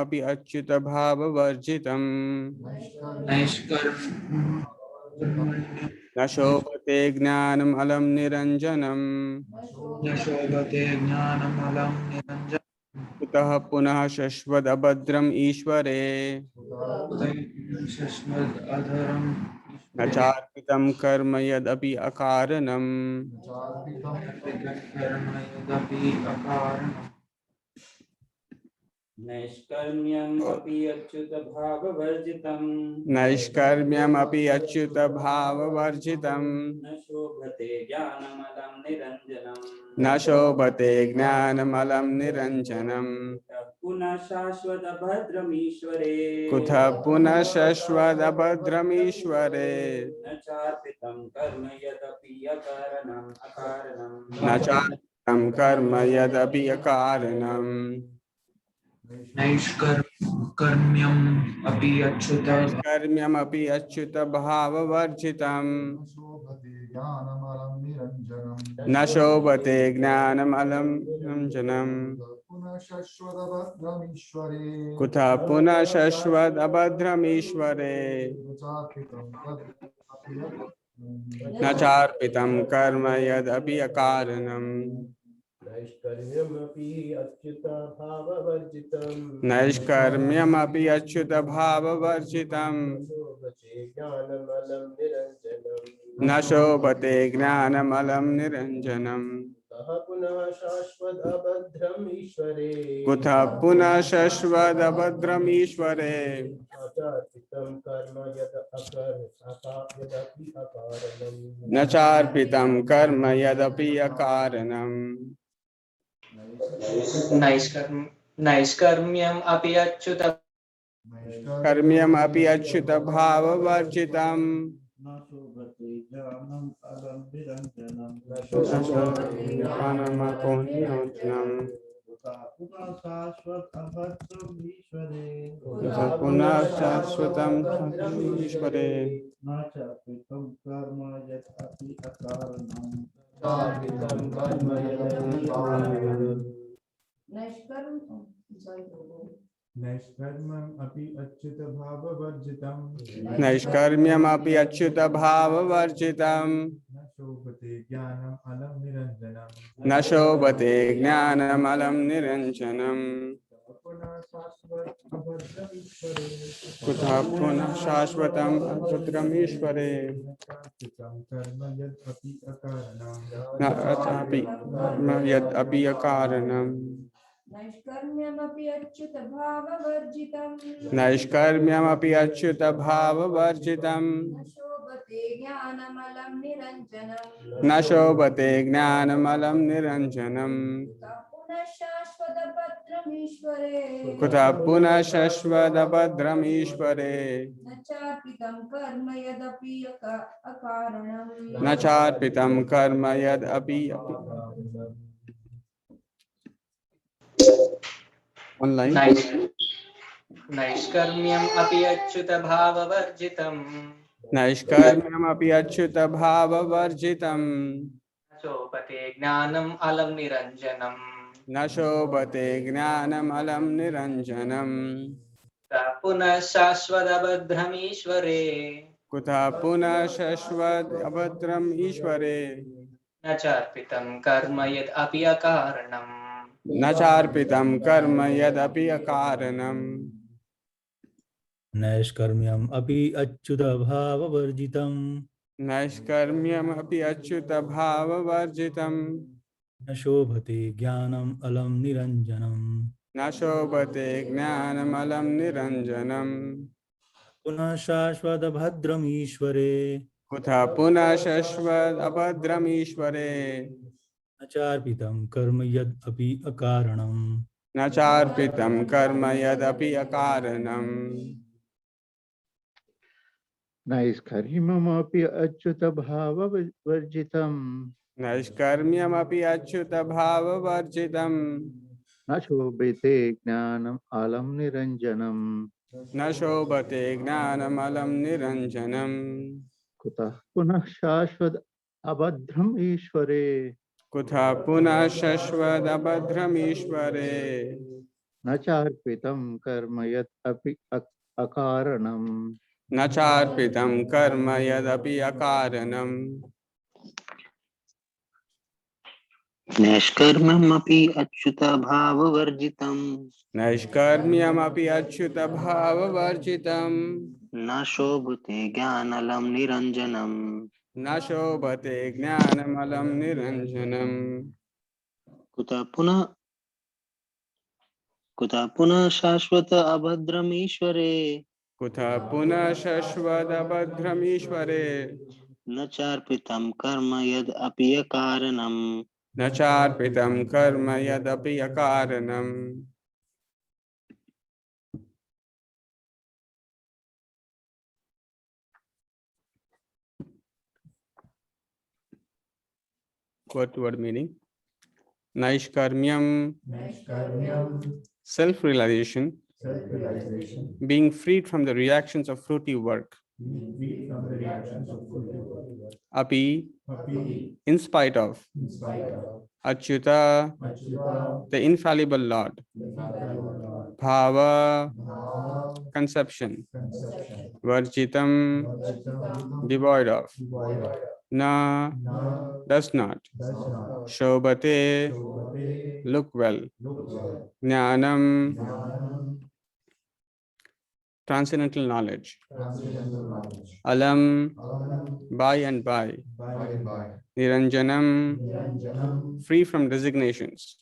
अपि अच्युत भाववर्जितं न शोभते ज्ञानम् अलम निरञ्जनम् कुतः पुनः शश्वदभद्रम् ईश्वरे न चार्पितं कर्म यदपि अकारणम् नैष्कर्म्यम् अपि अच्युत भाववर्जितम् नैष्कर्म्यमपि अच्युत भाववर्जितम् न शोभते ज्ञानमलं निरञ्जनम् न शोभते ज्ञानमलं निरञ्जनम् पुनः शाश्वत भद्रमीश्वरे कुतः पुनः शश्वदभद्रमीश्वरे न चार्पितं कर्म यदपि अकारणम् न चार्पितं कर्म यदपि अकारणम् नैष्कर्म्यम् अपि अच्युत नैष्कर्म्यमपि अच्युत भाववर्जितम् न शोभते ज्ञानमलं निरञ्जनम् कुतः पुनः शश्वदभद्रमीश्वरे न चार्पितं कर्म यदपि अकारणम् नैष्कर्म्यमपि अच्युत भाववर्जितम् नैष्कर्म्यमपि अच्युत भाववर्जितम् शोभते ज्ञानमलं निरञ्जनम् न शोभते ज्ञानमलं निरञ्जनम् कः पुनः शाश्वत अभद्रम् ईश्वरे कुतः पुनः शश्वदभद्रमीश्वरे आचार्पितं कर्म यदपि अकारणम् न चार्पितं कर्म यदपि अकारणम् नैष्कर्म्यम् अपि अच्युत कर्म्यमपि अच्युत भाववर्जितम् न शोभते ज्ञानम् अलम् निरञ्जनम् पुनः शाश्वत अभद्रम् ईश्वरे पुनः शाश्वतं ईश्वरे न चार्पितं कर्म यदपि अकारणम् नैष्कर्म्यम् अपि अच्युत भाववर्जितम् नैष्कर्म्यमपि अच्युत भाववर्जितम् न शोभते ज्ञानम् अलम् निरञ्जनम् न शोभते ज्ञानमलं निरञ्जनम् पुनः शाश्वत अभद्रमीश्वरे कुतः पुनः शाश्वतम् अभद्रमीश्वरे कर्म यदपि अकारणम् न अचापि कर्म यदपि अकारणम् नैष्कर्म्यमपि अच्युत भाववर्जितम् नैष्कर्म्यमपि अच्युत भाववर्जितम् न शोभते ज्ञानमलं निरञ्जनम् न शोभते ज्ञानमलं निरञ्जनम् पुनः शाश्वतभद्रमीश्वरे कुतः पुनः शश्वदभद्रमीश्वरे न चार्पितं कर्म यदपि अकारणम् न चार्पितं कर्म यदपि ऑनलाइन नैष्कर्म्यम् अपि अच्युत भाववर्जितम् नैष्कर्म्यमपि अच्युत भाववर्जितम् शोभते ज्ञानम् अलम् निरञ्जनम् न शोभते ज्ञानमलं निरञ्जनम् पुनः शाश्वतभद्रमीश्वरे कुतः पुनः शश्वदभद्रम् ईश्वरे न चार्पितं कर्म यदपि अकारणम् न चार्पितं कर्म यदपि अकारणम् नैष्कर्म्यम् अपि अच्युत भाववर्जितम् नैष्कर्म्यमपि अच्युत भाववर्जितम् न शोभते ज्ञानम् अलम् निरञ्जनम् न शोभते ज्ञानमलं निरञ्जनम् पुनः शाश्वत भद्रमीश्वरे कुतः पुनः शश्वदभद्रमीश्वरे न चार्पितं कर्म यदपि अकारणम् न चार्पितं कर्म यदपि अकारणम् नैष्कर्म्यमपि अच्युत भाववर्जितम् नैष्कर्म्यमपि अच्युत भाववर्जितम् न शोभते ज्ञानम् अलम् निरञ्जनम् न शोभते ज्ञानमलं निरञ्जनम् कुतः पुनः शाश्वत अभद्रम् ईश्वरे कुतः पुनः शश्वदभद्रमीश्वरे न चार्पितं कर्म यत् अपि अकारणम् न चार्पितं कर्म यदपि अकारणम् नैष्कर्म्यमपि अच्युतभाववर्जितं नैष्कर्म्यमपि अच्युतभाववर्जितम् न शोभते ज्ञानलं निरञ्जनम् न शोभते ज्ञानमलं निरञ्जनम् कुतः पुनः शाश्वत अभद्रमीश्वरे कुतः पुनः शश्वदभद्रमीश्वरे न चार्पितं कर्म यद् अपि अकारणम् न चार्पितं कर्म यदपि अकारणम् Word to word meaning. Naishkarmyam, self-realization, being freed from the reactions of fruitive work. Api, in spite of. Achyuta, the infallible Lord. Bhava, conception. Varjitam, devoid of. Na, does not. Shobhate, look well. Jnanam, transcendental knowledge. Alam, by and by. Niranjanam, free from designations.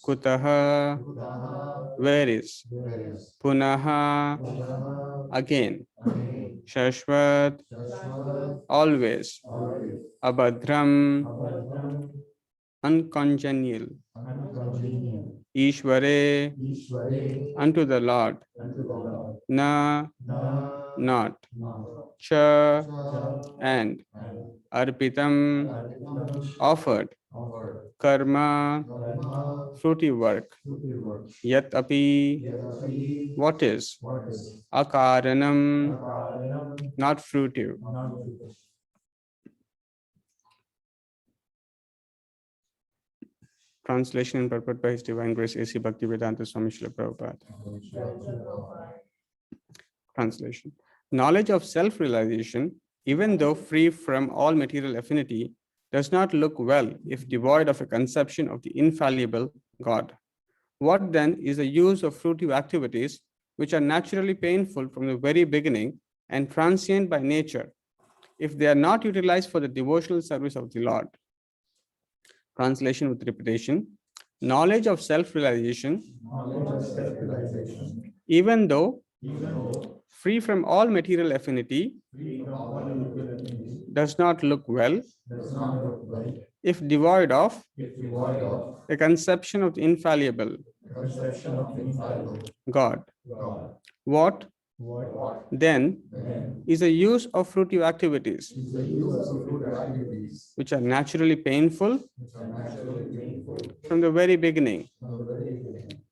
Kutaha, where is. Punaha, again. Shashvat, always. Abhadram, uncongenial. Ishvare, unto the Lord. Na, not. Cha, and. Arpitam, offered. Karma, fruitive work. Yat api, what is. Akaranam, not fruitive. Translation and purport by His Divine Grace A.C. Bhaktivedanta Swami Srila Prabhupada. Translation. Knowledge of self-realization, even though free from all material affinity, does not look well if devoid of a conception of the infallible God. What then is the use of fruitive activities which are naturally painful from the very beginning and transient by nature if they are not utilized for the devotional service of the Lord? Translation with repetition. Knowledge of self-realization, even though free from all material affinity, does not look well if devoid of a conception of the infallible God. What then is the use of fruitive activities which are naturally painful from the very beginning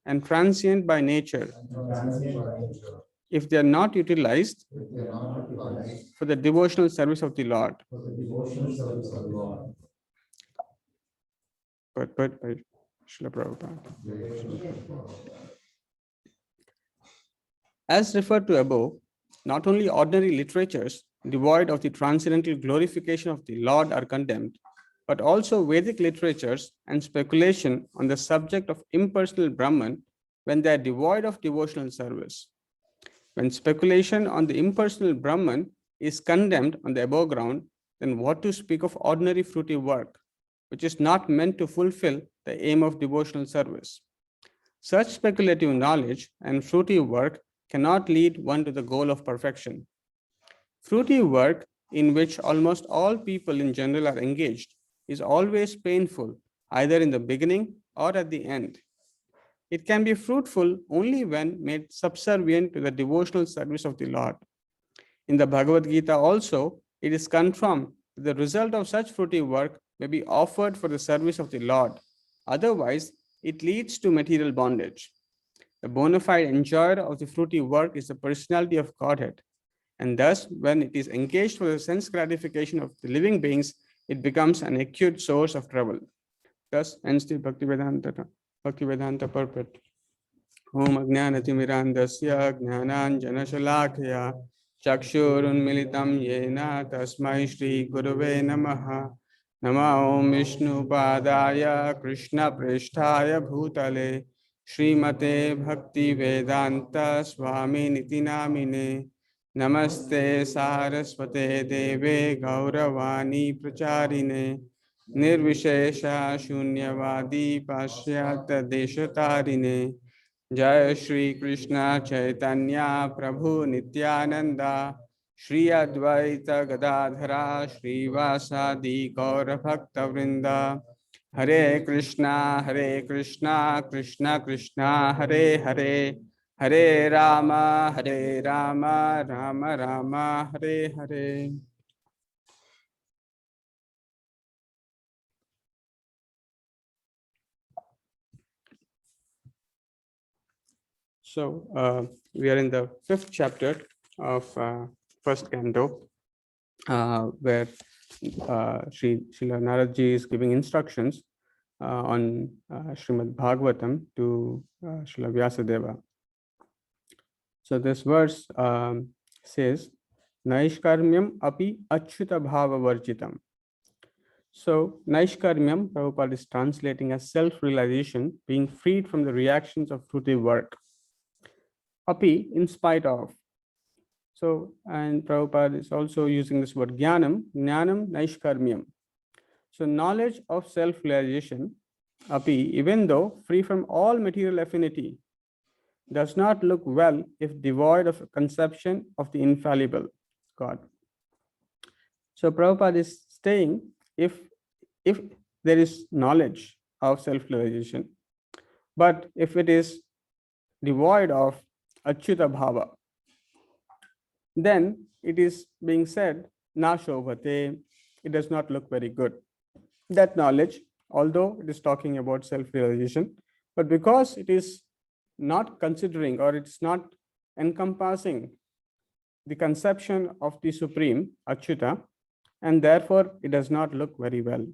and transient by nature if they are not utilized for the devotional service of the Lord? But by Srila Prabhupada. As referred to above, not only ordinary literatures devoid of the transcendental glorification of the Lord are condemned, but also Vedic literatures and speculation on the subject of impersonal Brahman when they are devoid of devotional service. When speculation on the impersonal Brahman is condemned on the above ground, then what to speak of ordinary fruitive work, which is not meant to fulfill the aim of devotional service? Such speculative knowledge and fruitive work cannot lead one to the goal of perfection. Fruitive work, in which almost all people in general are engaged, is always painful, either in the beginning or at the end. It can be fruitful only when made subservient to the devotional service of the Lord. In the Bhagavad Gita also, it is confirmed that the result of such fruitive work may be offered for the service of the Lord. Otherwise, it leads to material bondage. The bona fide enjoyer of the fruitive work is the personality of Godhead. And thus, when it is engaged for the sense gratification of the living beings, it becomes an acute source of trouble. Thus, ends the Bhaktivedanta purport. Om Ajnanatimirandasya Jnananjanashalakaya Chakshurunmilitam Yena Tasmai Shri Gurave Namaha. Nama Om Vishnu Padaya Krishna Prishthaya Bhutale Srimate Bhakti Vedanta Swami Niti Namine. Namaste Saraswate Deve Gauravani Pracharine Nirvishesha Shunyavadi Pashyata Deshatarine. जय श्री कृष्ण चैतन्य प्रभु नित्यानंदा श्री अद्वैत गदाधरा श्रीवासादि गौर भक्त वृंदा हरे Krishna Krishna Krishna Hare Hare Hare Ram Ram Ram Hare Hare. So we are in the 5th chapter of first canto, where Srila Naradji is giving instructions on Srimad Bhagavatam to Srila Vyasadeva. So this verse says, Naishkarmyam api achyuta bhava varjitam. So Naishkarmyam, Prabhupada is translating as self-realization, being freed from the reactions of fruitive work. Api, in spite of. So, and Prabhupada is also using this word jnanam, jnanam naishkarmyam. So knowledge of self-realization, api, even though free from all material affinity, does not look well if devoid of a conception of the infallible God. So Prabhupada is saying, if there is knowledge of self-realization, but if it is devoid of achyuta bhava, then it is being said, na shobhate, it does not look very good. That knowledge, although it is talking about self-realization, but because it is not considering or it's not encompassing the conception of the Supreme, Achyuta, and therefore it does not look very well.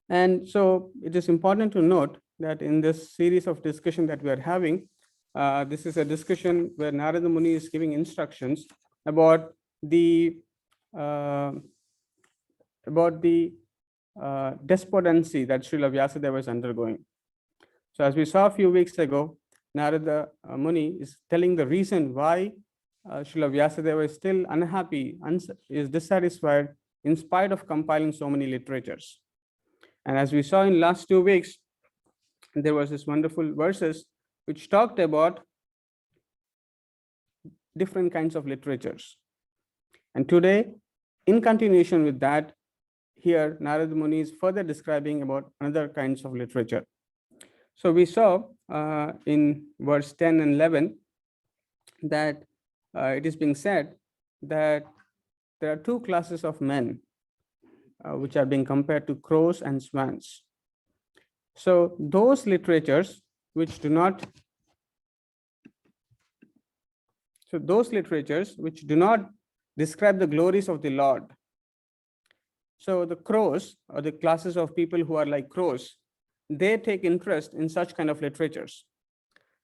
And so it is important to note that in this series of discussion that we are having, this is a discussion where Narada Muni is giving instructions about the despondency that Srila Vyasadeva is undergoing. So as we saw a few weeks ago, Narada Muni is telling the reason why Srila Vyasadeva is still unhappy, is dissatisfied in spite of compiling so many literatures. And as we saw in last 2 weeks, there was this wonderful verses which talked about different kinds of literatures. And today, in continuation with that, here Narada Muni is further describing about another kinds of literature. So we saw in verse 10 and 11 that it is being said that there are two classes of men which are being compared to crows and swans. So those literatures which do not describe the glories of the Lord. So the crows, or the classes of people who are like crows, they take interest in such kind of literatures.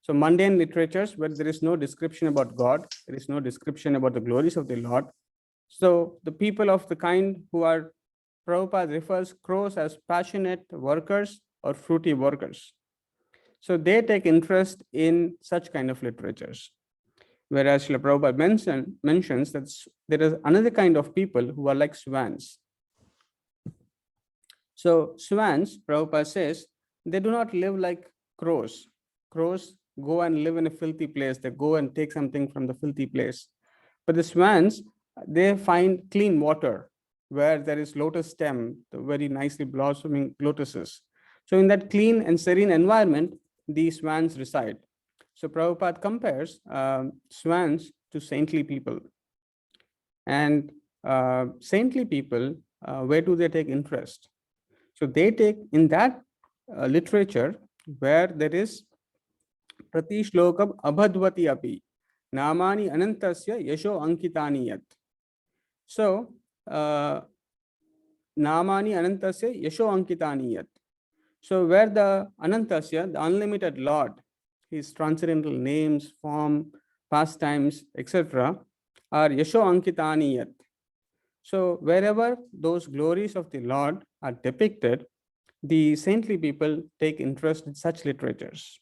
So mundane literatures where there is no description about God, there is no description about the glories of the Lord. So the people of the kind who are, Prabhupada refers crows as passionate workers or fruity workers. So they take interest in such kind of literatures. Whereas Srila Prabhupada mentions that there is another kind of people who are like swans. So swans, Prabhupada says, they do not live like crows. Crows go and live in a filthy place. They go and take something from the filthy place. But the swans, they find clean water where there is lotus stem, the very nicely blossoming lotuses. So in that clean and serene environment, the swans reside. So Prabhupada compares swans to saintly people. And saintly people, where do they take interest? So they take in that literature where there is prati shlokam abhadvati api namani anantasya yasho ankitani yat. So namani anantasya yasho ankitani yat. So where the anantasya, the unlimited Lord, his transcendental names, form, pastimes, etc., are Yasho Ankitani Yat. So wherever those glories of the Lord are depicted, the saintly people take interest in such literatures.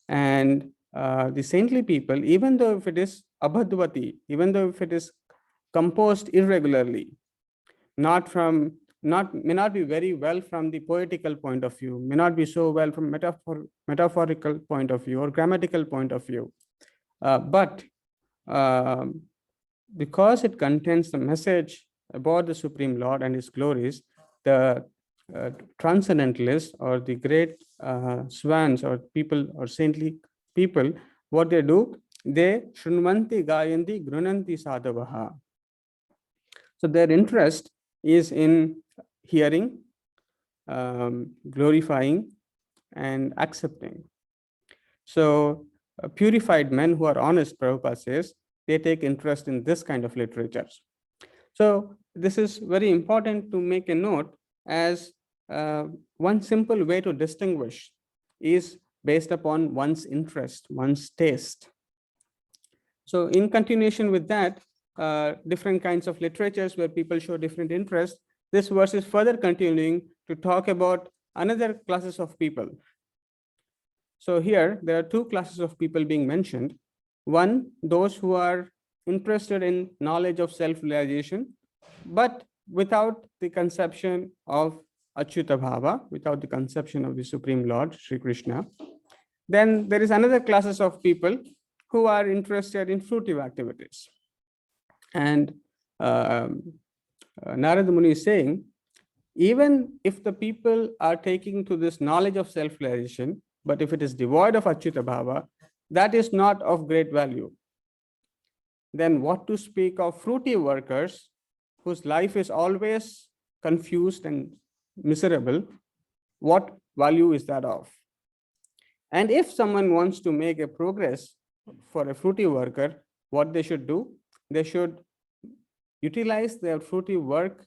And the saintly people, even though if it is abhadvati, even though if it is composed irregularly, may not be very well from the poetical point of view, may not be so well from metaphorical point of view or grammatical point of view, but because it contains the message about the Supreme Lord and his glories, the transcendentalists or the great swans or people or saintly people, what they do, they shrunvanti gayanti grunanti sadhavaha. So their interest is in hearing, glorifying, and accepting. So purified men who are honest, Prabhupada says, they take interest in this kind of literature. So this is very important to make a note, as one simple way to distinguish is based upon one's interest, one's taste. So in continuation with that, different kinds of literatures where people show different interest, this verse is further continuing to talk about another classes of people. So here there are two classes of people being mentioned. One, those who are interested in knowledge of self-realization, but without the conception of Achyuta Bhava, without the conception of the Supreme Lord, Sri Krishna. Then there is another classes of people who are interested in fruitive activities. And Narada Muni is saying, even if the people are taking to this knowledge of self-realization, but if it is devoid of Achyuta Bhava, that is not of great value. Then what to speak of fruitive workers whose life is always confused and miserable? What value is that of? And if someone wants to make a progress for a fruitive worker, what they should do? They should utilize their fruitive work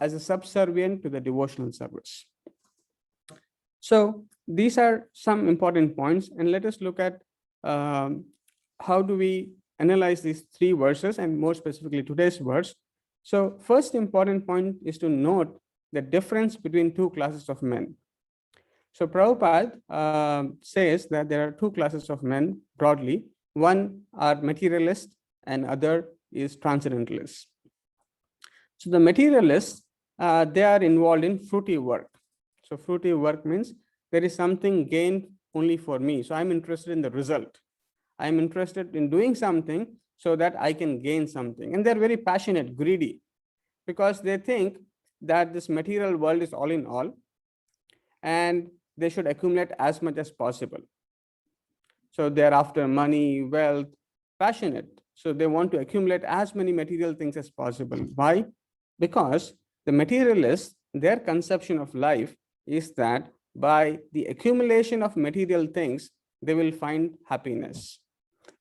as a subservient to the devotional service. So these are some important points, and let us look at how do we analyze these three verses, and more specifically today's verse. So first important point is to note the difference between two classes of men. So Prabhupada says that there are two classes of men broadly. One are materialists and other is transcendentalists. So the materialists, they are involved in fruitive work. So fruitive work means there is something gained only for me. So I'm interested in the result. I'm interested in doing something so that I can gain something. And they're very passionate, greedy, because they think that this material world is all in all, and they should accumulate as much as possible. So they're after money, wealth, passionate. So they want to accumulate as many material things as possible. Why? Because the materialists, their conception of life is that by the accumulation of material things, they will find happiness.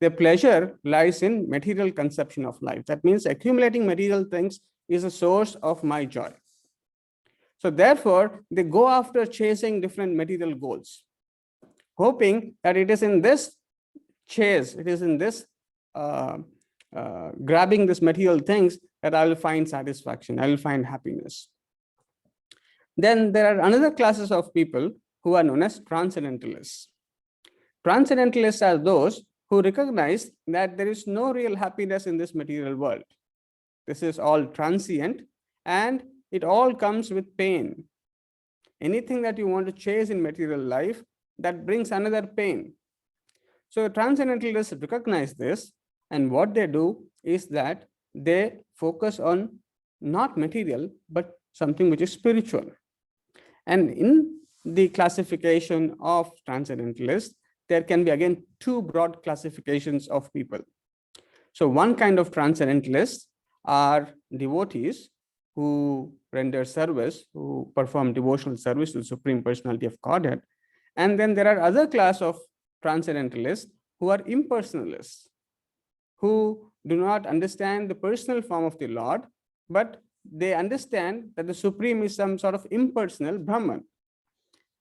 Their pleasure lies in material conception of life. That means accumulating material things is a source of my joy. So therefore, they go after chasing different material goals, hoping that it is in this chase, it is in this grabbing this material things that I will find satisfaction, I will find happiness. Then there are another classes of people who are known as transcendentalists. Transcendentalists are those who recognize that there is no real happiness in this material world. This is all transient and it all comes with pain. Anything that you want to chase in material life, that brings another pain. So transcendentalists recognize this, and what they do is that they focus on not material, but something which is spiritual. And in the classification of transcendentalists, there can be again two broad classifications of people. So one kind of transcendentalists are devotees who render service, who perform devotional service to the Supreme Personality of Godhead. And then there are other class of transcendentalists who are impersonalists, who do not understand the personal form of the Lord, but they understand that the Supreme is some sort of impersonal Brahman.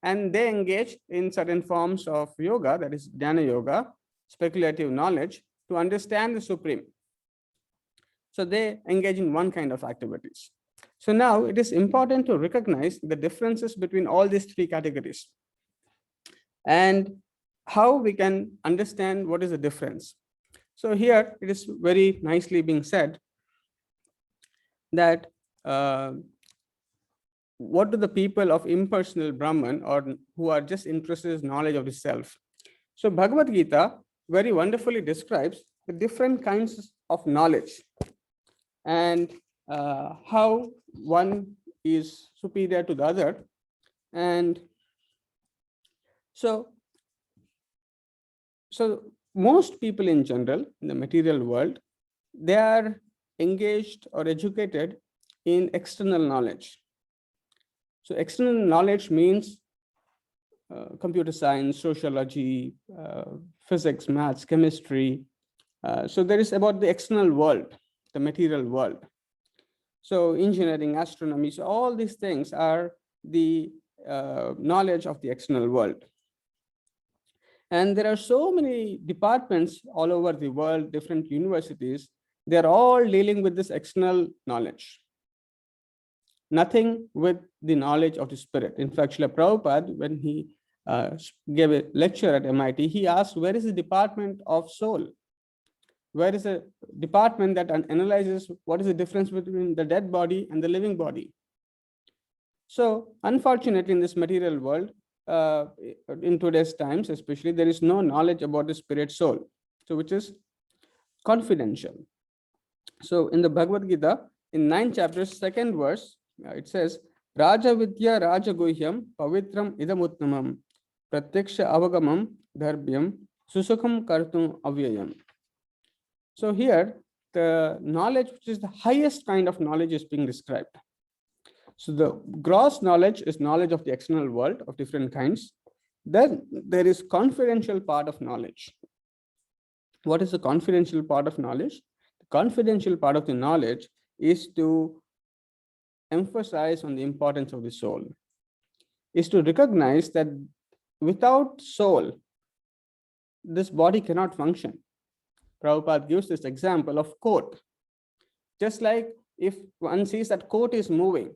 and they engage in certain forms of yoga, that is jnana yoga, speculative knowledge, to understand the Supreme. So they engage in one kind of activities. So now it is important to recognize the differences between all these three categories and how we can understand what is the difference. So here it is very nicely being said that what do the people of impersonal Brahman, or who are just interested in knowledge of the self? So Bhagavad Gita very wonderfully describes the different kinds of knowledge and how one is superior to the other. And so most people in general in the material world, they are engaged or educated in external knowledge. So external knowledge means computer science, sociology, physics, maths, chemistry. So there is about the external world, the material world. So engineering, astronomy, so all these things are the knowledge of the external world. And there are so many departments all over the world, different universities, they're all dealing with this external knowledge. Nothing with the knowledge of the spirit. In fact, Srila Prabhupada, when he gave a lecture at MIT, he asked, where is the department of soul? Where is a department that analyzes what is the difference between the dead body and the living body? So unfortunately, in this material world, in today's times especially, there is no knowledge about the spirit soul, so which is confidential. So in the Bhagavad Gita, in 9 chapters, 2nd verse, it says, Raja Vidya Raja Guhyam Pavitram Idamuttamam Pratyaksha Avagamam Dharbyam Susukham Kartum Avyayam. So here, the knowledge, which is the highest kind of knowledge, is being described. So the gross knowledge is knowledge of the external world of different kinds. Then there is confidential part of knowledge. What is the confidential part of knowledge? The confidential part of the knowledge is to emphasize on the importance of the soul, is to recognize that without soul, this body cannot function. Prabhupada gives this example of coat. Just like if one sees that coat is moving,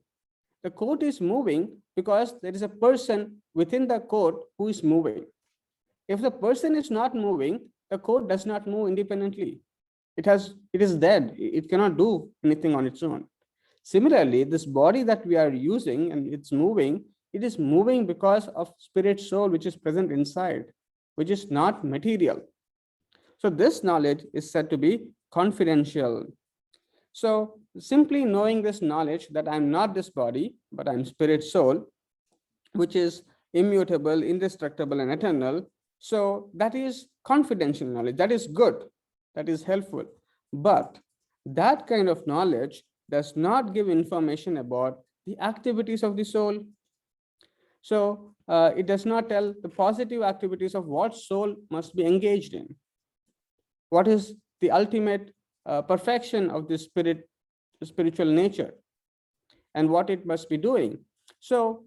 the coat is moving because there is a person within the coat who is moving. If the person is not moving, the coat does not move independently. It is dead. It cannot do anything on its own. Similarly, this body that we are using and it's moving, it is moving because of spirit soul which is present inside, which is not material. So this knowledge is said to be confidential. So simply knowing this knowledge that I'm not this body, but I'm spirit soul, which is immutable, indestructible, and eternal. So that is confidential knowledge. That is good. That is helpful. But that kind of knowledge does not give information about the activities of the soul. So it does not tell the positive activities of what soul must be engaged in. What is the ultimate perfection of the spiritual nature and what it must be doing. So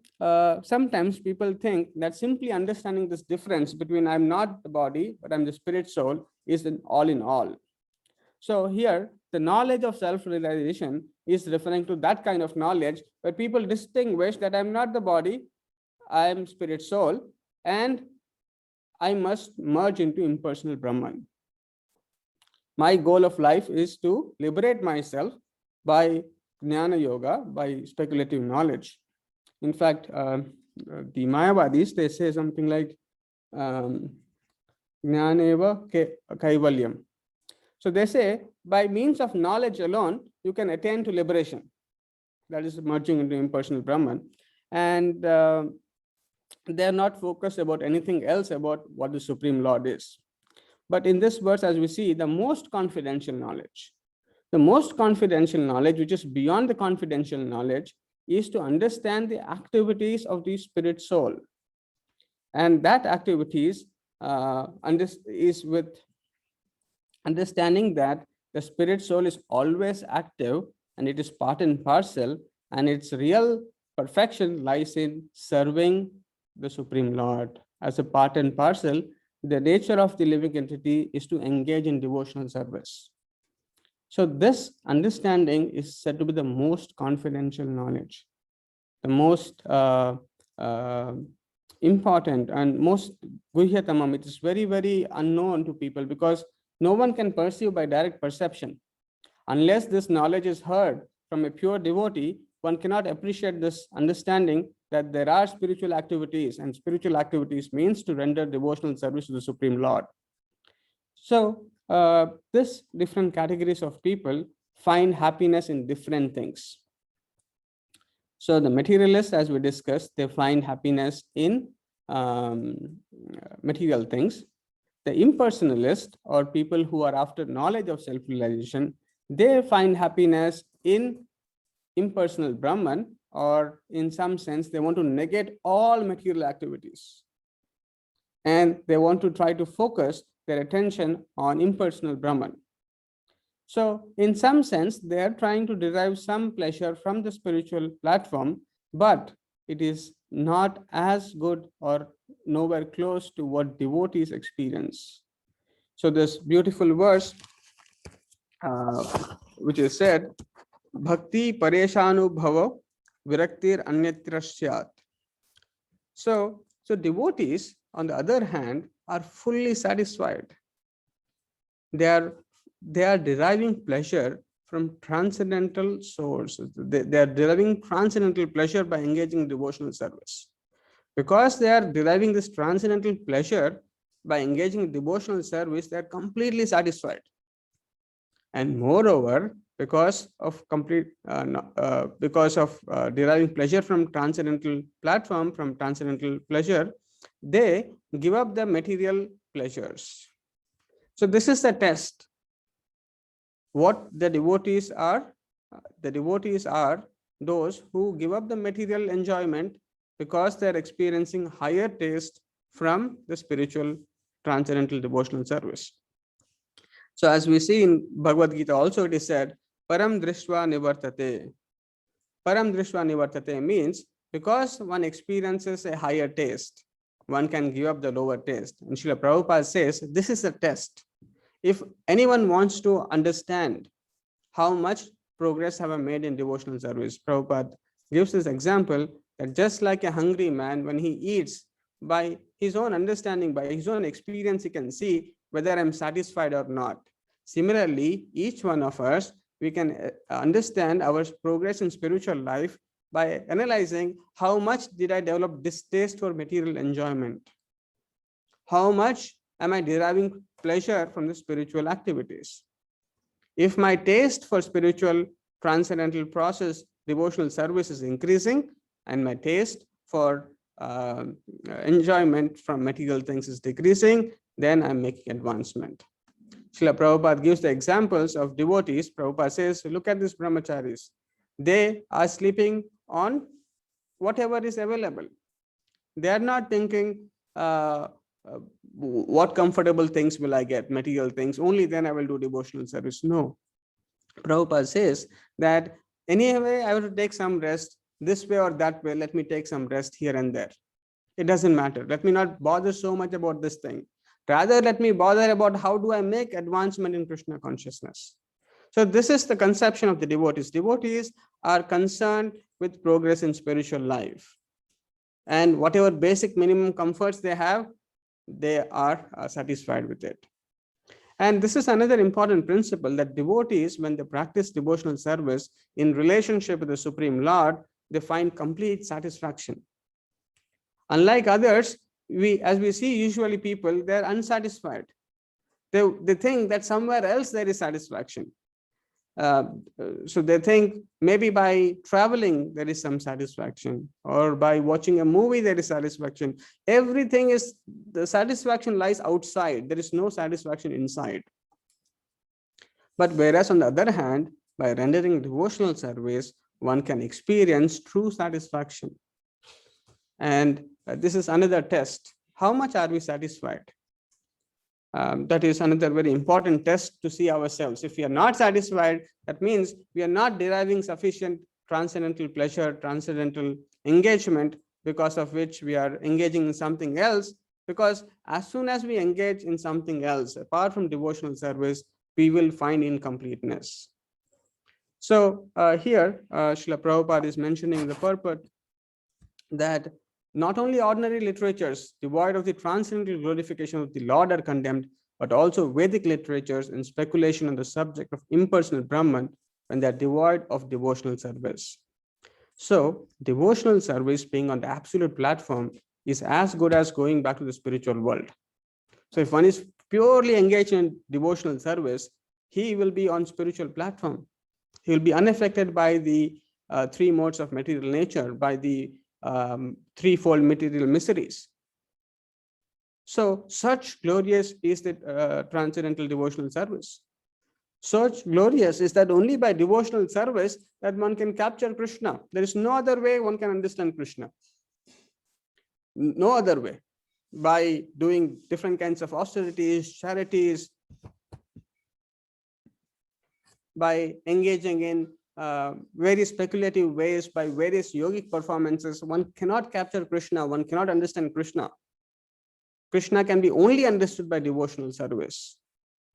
sometimes people think that simply understanding this difference between I'm not the body, but I'm the spirit soul is an all in all. So here, the knowledge of self-realization is referring to that kind of knowledge where people distinguish that I'm not the body, I am spirit soul, and I must merge into impersonal Brahman. My goal of life is to liberate myself by jnana yoga, by speculative knowledge. In fact, the Mayavadis, they say something like jnaneva kaivalyam. So they say by means of knowledge alone, you can attain to liberation. That is merging into impersonal Brahman. And they are not focused about anything else about what the Supreme Lord is. But in this verse, as we see, the most confidential knowledge, which is beyond the confidential knowledge, is to understand the activities of the spirit soul. And that activities is with understanding that the spirit soul is always active and it is part and parcel, and its real perfection lies in serving the Supreme Lord. As a part and parcel, the nature of the living entity is to engage in devotional service. So this understanding is said to be the most confidential knowledge, the most important and most guhyatamam. It is very, very unknown to people because no one can perceive by direct perception. Unless this knowledge is heard from a pure devotee, one cannot appreciate this understanding that there are spiritual activities, and spiritual activities means to render devotional service to the Supreme Lord. So this different categories of people find happiness in different things. So the materialists, as we discussed, they find happiness in material things. The impersonalist, or people who are after knowledge of self-realization, they find happiness in impersonal Brahman, or in some sense, they want to negate all material activities. And they want to try to focus their attention on impersonal Brahman. So in some sense, they are trying to derive some pleasure from the spiritual platform, but it is not as good or nowhere close to what devotees experience. So this beautiful verse, which is said, Bhakti Pareshanubhava Viraktir Anyatra Syat. So devotees, on the other hand, are fully satisfied. They are deriving pleasure from transcendental sources. They are deriving transcendental pleasure by engaging in devotional service. Because they are deriving this transcendental pleasure by engaging in devotional service, they are completely satisfied. And moreover, because of deriving pleasure from transcendental platform, from transcendental pleasure, they give up the material pleasures. So this is the test. What the devotees are those who give up the material enjoyment because they are experiencing higher taste from the spiritual transcendental devotional service. So as we see in Bhagavad Gita also, it is said, Param Drishva Nivartate. Param Drishva Nivartate means because one experiences a higher taste, one can give up the lower taste. And Srila Prabhupada says, this is a test. If anyone wants to understand how much progress have I made in devotional service, Prabhupada gives this example that just like a hungry man, when he eats, by his own understanding, by his own experience, he can see whether I'm satisfied or not. Similarly, each one of us, we can understand our progress in spiritual life by analyzing how much did I develop distaste for material enjoyment? How much am I deriving pleasure from the spiritual activities? If my taste for spiritual transcendental process, devotional service is increasing, and my taste for enjoyment from material things is decreasing, then I'm making advancement. Srila Prabhupada gives the examples of devotees. Prabhupada says, look at these brahmacharis. They are sleeping on whatever is available. They are not thinking, what comfortable things will I get, material things, only then I will do devotional service. No. Prabhupada says that anyway, I have to take some rest, this way or that way, let me take some rest here and there. It doesn't matter. Let me not bother so much about this thing. Rather, let me bother about how do I make advancement in Krishna consciousness. So this is the conception of the devotees. Devotees are concerned with progress in spiritual life. And whatever basic minimum comforts they have, they are satisfied with it. And this is another important principle, that devotees, when they practice devotional service in relationship with the Supreme Lord, they find complete satisfaction. Unlike others, as we see usually people, they're unsatisfied. They think that somewhere else there is satisfaction. So they think maybe by traveling there is some satisfaction, or by watching a movie there is satisfaction. Everything is, the satisfaction lies outside. There is no satisfaction inside. But whereas on the other hand, by rendering devotional service, one can experience true satisfaction. And this is another test. How much are we satisfied? That is another very important test to see ourselves. If we are not satisfied, that means we are not deriving sufficient transcendental pleasure, transcendental engagement because of which we are engaging in something else, because as soon as we engage in something else apart from devotional service, we will find incompleteness. So here Srila Prabhupada is mentioning the purport that not only ordinary literatures devoid of the transcendental glorification of the Lord are condemned, but also Vedic literatures and speculation on the subject of impersonal Brahman when they are devoid of devotional service. So devotional service being on the absolute platform is as good as going back to the spiritual world. So if one is purely engaged in devotional service, he will be on spiritual platform. He will be unaffected by the three modes of material nature, by the threefold material miseries. So such glorious is the transcendental devotional service. Such glorious is that only by devotional service that one can capture Krishna. There is no other way one can understand Krishna. No other way. By doing different kinds of austerities, charities, by engaging in very speculative ways, by various yogic performances, one cannot capture Krishna, one cannot understand Krishna. Krishna can be only understood by devotional service.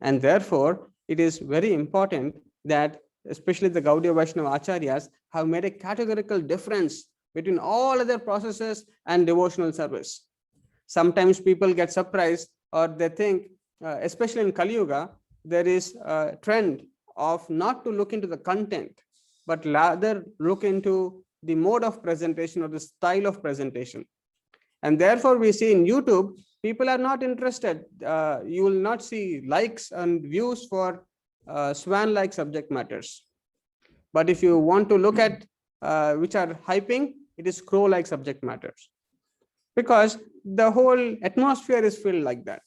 And therefore, it is very important that especially the Gaudiya Vaishnava Acharyas have made a categorical difference between all other processes and devotional service. Sometimes people get surprised, or they think, especially in Kali Yuga, there is a trend of not to look into the content, but rather look into the mode of presentation or the style of presentation. And therefore, we see in YouTube, people are not interested. You will not see likes and views for swan-like subject matters. But if you want to look at which are hyping, it is crow-like subject matters, because the whole atmosphere is filled like that.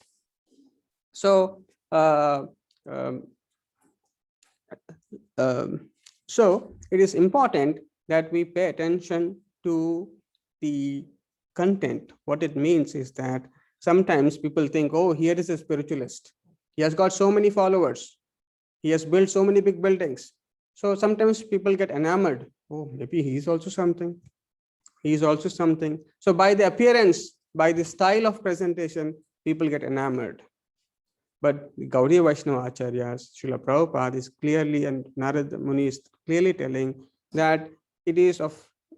So, so it is important that we pay attention to the content. What it means is that sometimes people think, oh, here is a spiritualist. He has got so many followers. He has built so many big buildings. So sometimes people get enamored. Oh, maybe he's also something. He's also something. So by the appearance, by the style of presentation, people get enamored. But Gaudiya Vaishnava Acharyas, Srila Prabhupada is clearly, and Narada Muni is clearly telling that it is of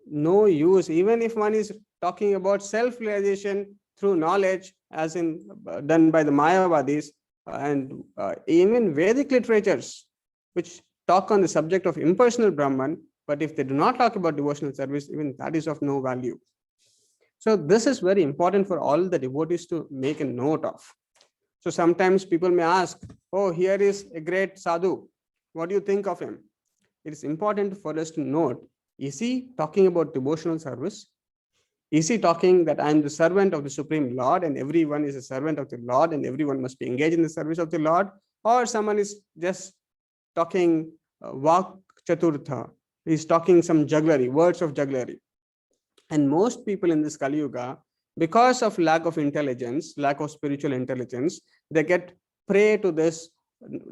no use, even if one is talking about self-realization through knowledge, as in done by the Mayavadis, and even Vedic literatures, which talk on the subject of impersonal Brahman, but if they do not talk about devotional service, even that is of no value. So this is very important for all the devotees to make a note of. So sometimes people may ask, oh, here is a great sadhu. What do you think of him? It is important for us to note, is he talking about devotional service? Is he talking that I am the servant of the Supreme Lord and everyone is a servant of the Lord and everyone must be engaged in the service of the Lord? Or someone is just talking Vak Chaturtha, he's talking some jugglery, words of jugglery. And most people in this Kali Yuga, because of lack of intelligence, lack of spiritual intelligence, they get prey to this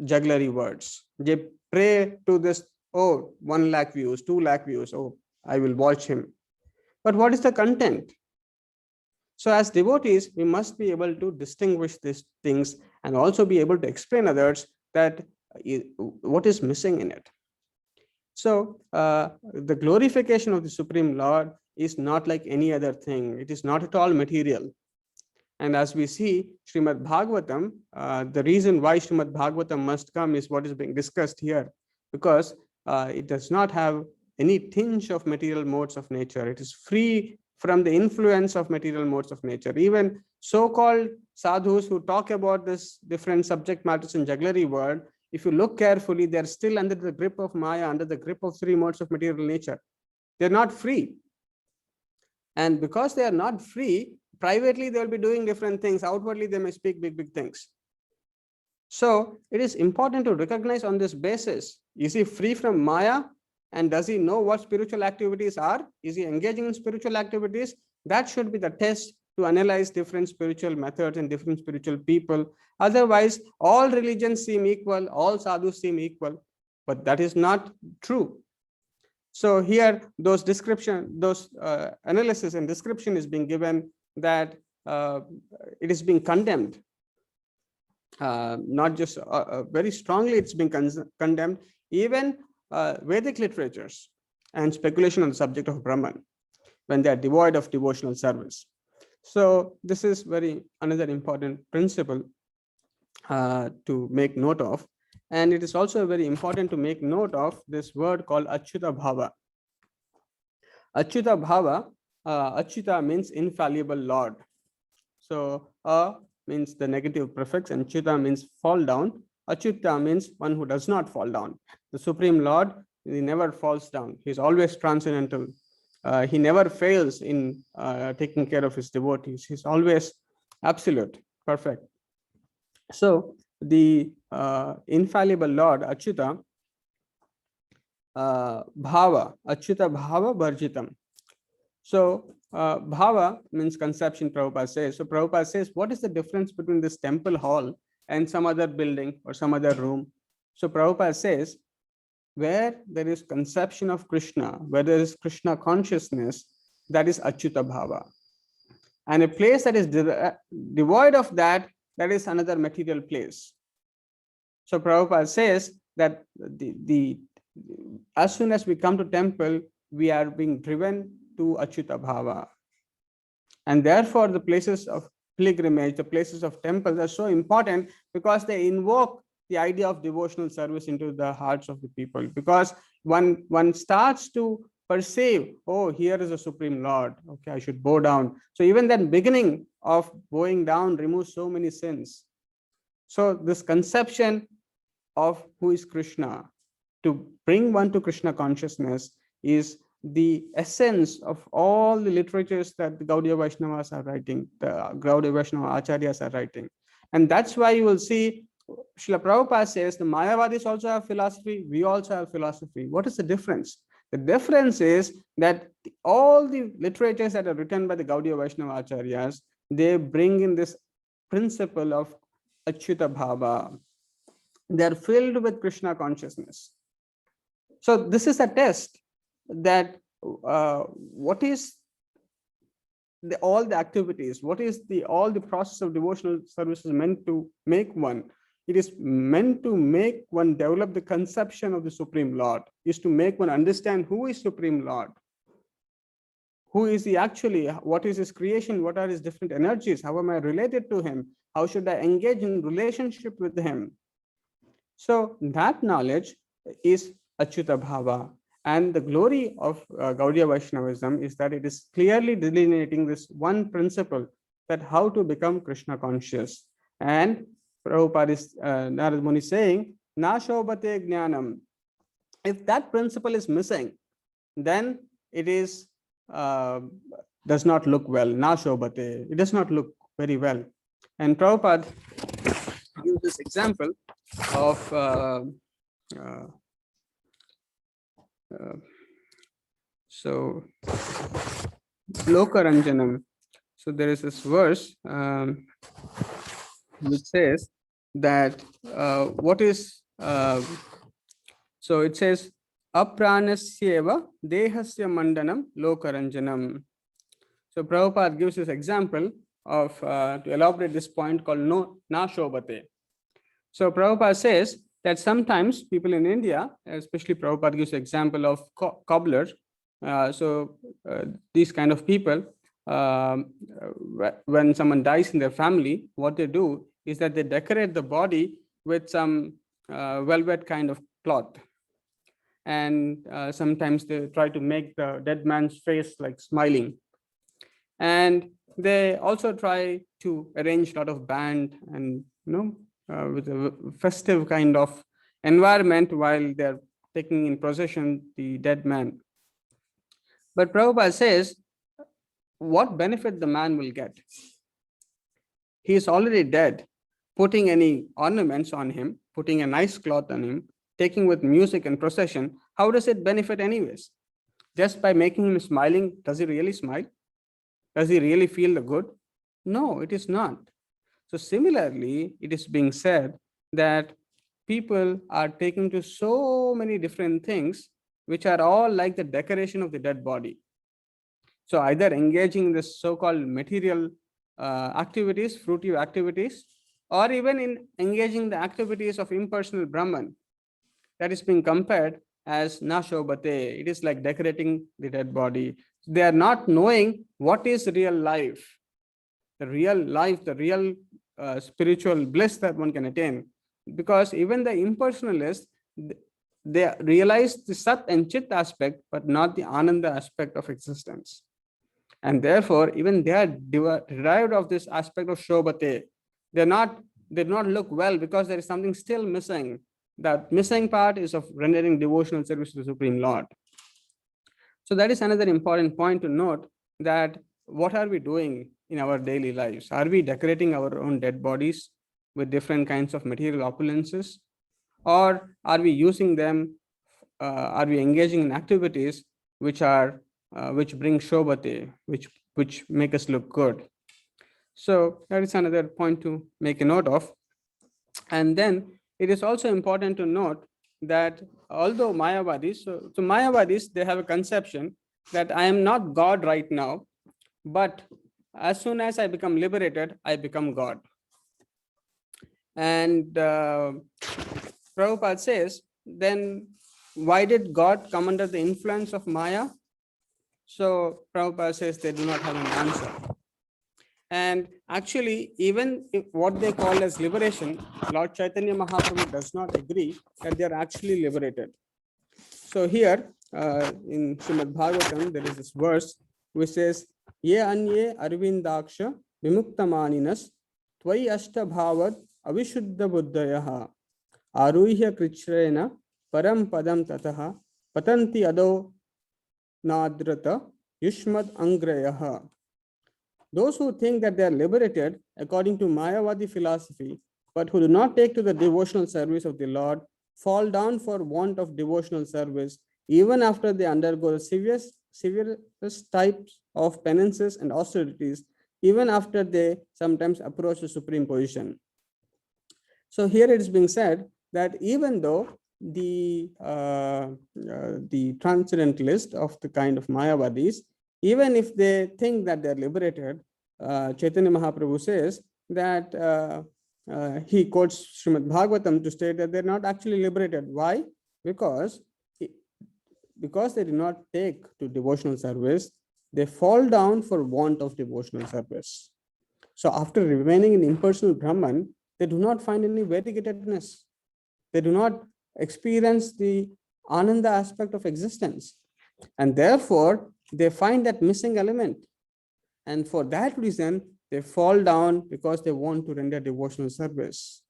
jugglery words. They prey to this, oh, 1 lakh views, 2 lakh views, oh, I will watch him. But what is the content? So as devotees, we must be able to distinguish these things and also be able to explain others that what is missing in it. So the glorification of the Supreme Lord is not like any other thing. It is not at all material. And as we see, Srimad Bhagavatam, the reason why Srimad Bhagavatam must come is what is being discussed here, because it does not have any tinge of material modes of nature. It is free from the influence of material modes of nature. Even so-called sadhus who talk about this different subject matters in jugglery world, if you look carefully, they're still under the grip of Maya, under the grip of 3 modes of material nature. They're not free. And because they are not free, privately they will be doing different things. Outwardly, they may speak big, big things. So it is important to recognize on this basis, is he free from Maya? And does he know what spiritual activities are? Is he engaging in spiritual activities? That should be the test to analyze different spiritual methods and different spiritual people. Otherwise, all religions seem equal, all sadhus seem equal, but that is not true. So here, those analysis and description is being given that it is being condemned. Not just very strongly, it's being condemned. Even Vedic literatures and speculation on the subject of Brahman, when they are devoid of devotional service. So this is another important principle to make note of. And it is also very important to make note of this word called Achyuta Bhava. Achyuta Bhava, Achyuta means infallible Lord. So means the negative prefix and Achyuta means fall down. Achyuta means one who does not fall down. The Supreme Lord, he never falls down. He is always transcendental. He never fails in taking care of his devotees. He's always absolute, perfect. So the infallible Lord, Achyuta, Bhava, Achyuta Bhava Bharjitam. So Bhava means conception, Prabhupada says. So Prabhupada says, what is the difference between this temple hall and some other building or some other room? So Prabhupada says, where there is conception of Krishna, where there is Krishna consciousness, that is Achyuta Bhava. And a place that is devoid of that, that is another material place. So Prabhupada says that as soon as we come to temple, we are being driven to Achyuta Bhava. And therefore, the places of pilgrimage, the places of temples are so important because they invoke the idea of devotional service into the hearts of the people. Because one starts to perceive, oh, here is a Supreme Lord. Okay, I should bow down. So even that beginning of bowing down removes so many sins. So this conception of who is Krishna, to bring one to Krishna consciousness, is the essence of all the literatures that the Gaudiya Vaishnavas are writing, the Gaudiya Vaishnava Acharyas are writing. And that's why you will see Srila Prabhupada says the Mayavadis also have philosophy, we also have philosophy. What is the difference? The difference is that all the literatures that are written by the Gaudiya Vaishnava Acharyas, they bring in this principle of Achyuta Bhava. They are filled with Krishna consciousness. So this is a test that what is all the activities, what is all the process of devotional services meant to make one? It is meant to make one develop the conception of the Supreme Lord, is to make one understand who is Supreme Lord. Who is he actually? What is his creation? What are his different energies? How am I related to him? How should I engage in relationship with him? So that knowledge is Achyuta Bhava. And the glory of Gaudiya Vaishnavism is that it is clearly delineating this one principle, that how to become Krishna conscious. And Prabhupada is Narad Muni saying, Na shobhate jnanam. If that principle is missing, then it is does not look well. Na shobhate. It does not look very well. And Prabhupada gives this example of so Lokaranjanam. So there is this verse which says that what is so it says apranasyeva dehasya mandanam lokaranjanam. So Prabhupada gives this example of to elaborate this point called na shobhate. So Prabhupada says that sometimes people in India, especially Prabhupada gives example of cobblers. These kind of people, when someone dies in their family, what they do is that they decorate the body with some velvet kind of cloth. And sometimes they try to make the dead man's face like smiling. And they also try to arrange a lot of band and, with a festive kind of environment while they're taking in procession the dead man. But Prabhupada says, what benefit the man will get? He is already dead. Putting any ornaments on him, putting a nice cloth on him, taking with music and procession, how does it benefit anyways? Just by making him smiling, does he really smile? Does he really feel the good? No, it is not. So similarly, it is being said that people are taking to so many different things which are all like the decoration of the dead body. So either engaging in this so-called material activities, fruitive activities, or even in engaging the activities of impersonal Brahman, that is being compared as nashobate. It is like decorating the dead body. They are not knowing what is real life, the real spiritual bliss that one can attain. Because even the impersonalists, they realize the sat and chit aspect, but not the ananda aspect of existence. And therefore, even they are derived of this aspect of shobate. They do not look well because there is something still missing. That missing part is of rendering devotional service to the Supreme Lord. So that is another important point to note, that what are we doing in our daily lives? Are we decorating our own dead bodies with different kinds of material opulences? Or are we using them, are we engaging in activities which bring shobate, which make us look good? So that is another point to make a note of. And then it is also important to note that although Mayavadis, so Mayavadis, they have a conception that I am not God right now, but as soon as I become liberated, I become God. And Prabhupada says, then why did God come under the influence of Maya? So Prabhupada says they do not have an answer. And actually, even if what they call as liberation, Lord Chaitanya Mahaprabhu does not agree that they are actually liberated. So here in Srimad Bhagavatam, there is this verse which says, Ye anye arvindaksha vimuktamaninas tvai ashta bhavad avishuddha buddhayaha aruhya krichrena param padam tataha patanti ado nadrata yushmad angrayaha. Those who think that they are liberated according to Mayavadi philosophy, but who do not take to the devotional service of the Lord, fall down for want of devotional service, even after they undergo the severest types of penances and austerities, even after they sometimes approach the supreme position. So here it is being said that even though the transcendentalist of the kind of Mayavadis, even if they think that they're liberated, Chaitanya Mahaprabhu says that he quotes Srimad Bhagavatam to state that they're not actually liberated. Why? Because they do not take to devotional service, they fall down for want of devotional service. So after remaining in impersonal Brahman, they do not find any variegatedness. They do not experience the Ananda aspect of existence. And therefore, they find that missing element. And for that reason, they fall down because they want to render devotional service.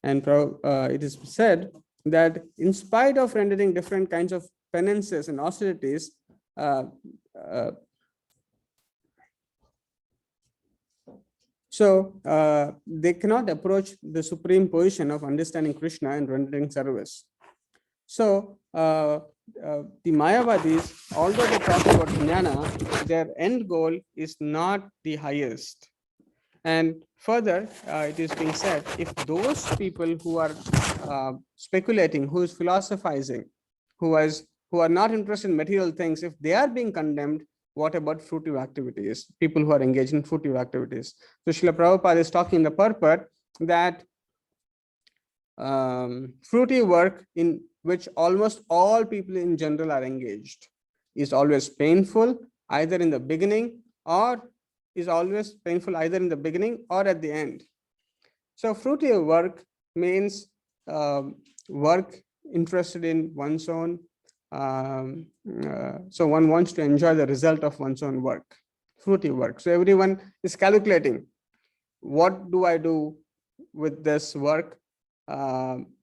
And it is said that in spite of rendering different kinds of penances and austerities, they cannot approach the supreme position of understanding Krishna and rendering service. So the Mayavadis, although they talk about jnana, their end goal is not the highest. And further, it is being said, if those people who are speculating, who is philosophizing, who are not interested in material things, if they are being condemned, what about fruitive activities, people who are engaged in fruitive activities? So Srila Prabhupada is talking in the purport that fruitive work in which almost all people in general are engaged is always painful, either in the beginning or at the end. So fruitive work means work interested in one's own, so one wants to enjoy the result of one's own work, fruitive work. So everyone is calculating, what do I do with this work